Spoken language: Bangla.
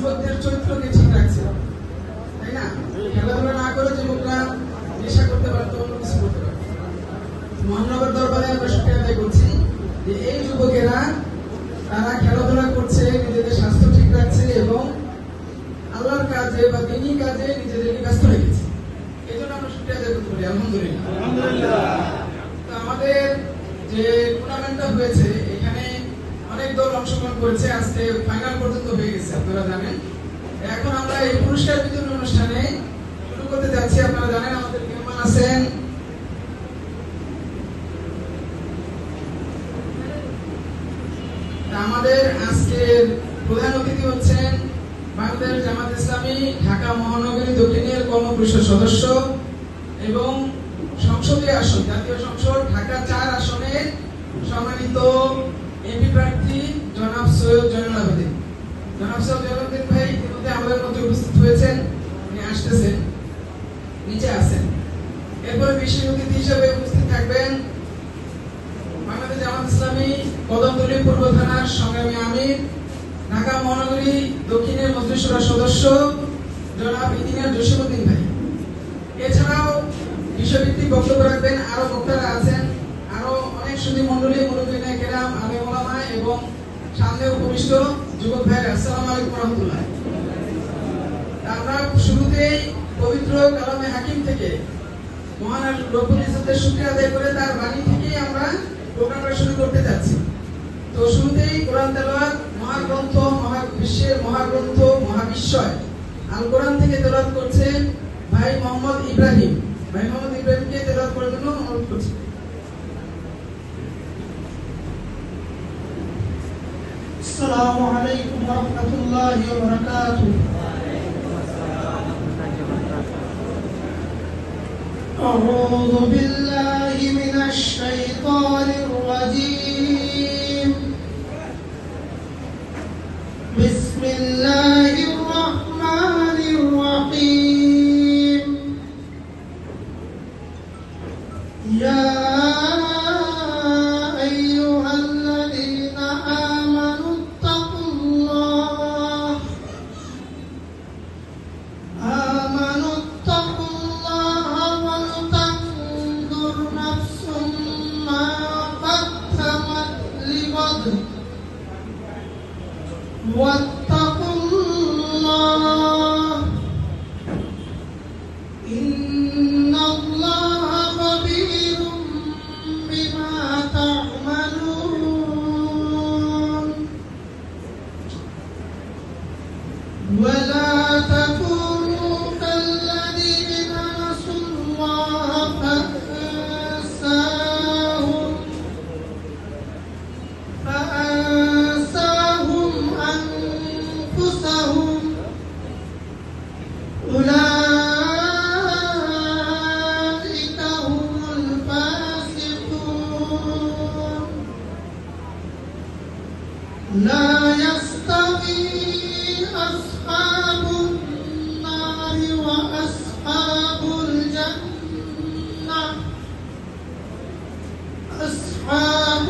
যুবকদের চরিত্রকে ঠিক রাখছে, তাই না? খেলাধুলা না করে যুবকরা নেশা করতে পারতো, অন্য কিছু করতে পারতো। মহানগর দরবারে আমরা শুকরিয়া আদায় করছি যে এই যুবকেরা তারা খেলাধুলা করছে, নিজেদের স্বাস্থ্য ঠিক রাখছে এবং আল্লাহর কাজে বা দিনী কাজে নিজেদেরকে ব্যস্ত রেখেছে। এই জন্য আমরা শুকরিয়া আদায় করতে পারি, আলহামদুলিল্লাহ। তো আমাদের যে টুর্নামেন্টটা হয়েছে এখানে অনেক দল অংশগ্রহণ করেছে, আজকে ফাইনাল পর্যন্ত হয়ে গেছে, আপনারা জানেন। এখন আমরা এই পুরস্কার বিতরণ অনুষ্ঠানে শুরু করতে যাচ্ছি। আপনারা জানেন আমাদের মেহমান আছেন আমাদের আজকের প্রধান অতিথি হচ্ছেন বাংলাদেশ জামাত ইসলামী ঢাকা মহানগরী দক্ষিণের কর্মপরিষদ সদস্য এবং সংসদীয় আসন জাতীয় সংসদ ঢাকা 4 আসনের সম্মানিত এমপি প্রার্থী জনাব সৈয়দ জয়নুল আবেদিন। জনাব সৈয়দ জয়নুল আবেদিন ভাই ইতিমধ্যে আমাদের মধ্যে উপস্থিত হয়েছেন, উনি আসতেছেন, নিচে আছেন। এরপরে বিশেষ অতিথি হিসেবে উপস্থিত থাকবেন বাংলাদেশ জামাত ইসলামী কদমতলী পূর্ব থানার সংগ্রামী আমির, ঢাকা মহানগরী দক্ষিণের মজলিস শুরার সদস্য জনাব ইঞ্জিনিয়ার জসিমউদ্দিন ভাই। এছাড়াও বিষয়ভিত্তিক বক্তব্য রাখবেন আরো বক্তারা আছেন, আরো অনেক সুধী মণ্ডলী, মুরব্বিনে কেরাম, আলেম ওলামা এবং সামনে উপবিষ্ট যুবক ভাইরা। আসসালামু আলাইকুম ওয়া রাহমাতুল্লাহ। আমরা শুরুতেই পবিত্র কালামে হাকিম থেকে মহান রব্বুল ইজ্জতের শুকরিয়া আদায় করে তার বাণী থেকেই আমরা প্রোগ্রামটা শুরু করতে যাচ্ছি। তো শুরুতেই কোরআন তেলাওয়াত, মহাগ্রন্থ, মহাবিশ্বের মহাগ্রন্থ, মহাবিশ্বয় আল কোরআন থেকে তেলাওয়াত করছেন ভাই মোহাম্মদ ইব্রাহিম। ভাই মোহাম্মদ ইব্রাহিমকে তেলাওয়াত করার জন্য অনুরোধ করছি। আসসালামু আলাইকুম ওয়া রাহমাতুল্লাহি ওয়া বারাকাতুহু। أعوذ بالله من الشيطان الرجيم. بسم الله الرحمن الرحيم. يا أيها الذين آمنوا اتقوا الله ولتنظر نفس ما قدمت لغد واتقوا الله إن الله خبير بما تعملون. ولا تكونوا كالذين نسوا الله فأنساهم أنفسهم أولئك هم الفاسقون. لا يستوي أصحاب النار وأصحاب الجنة. أصحاب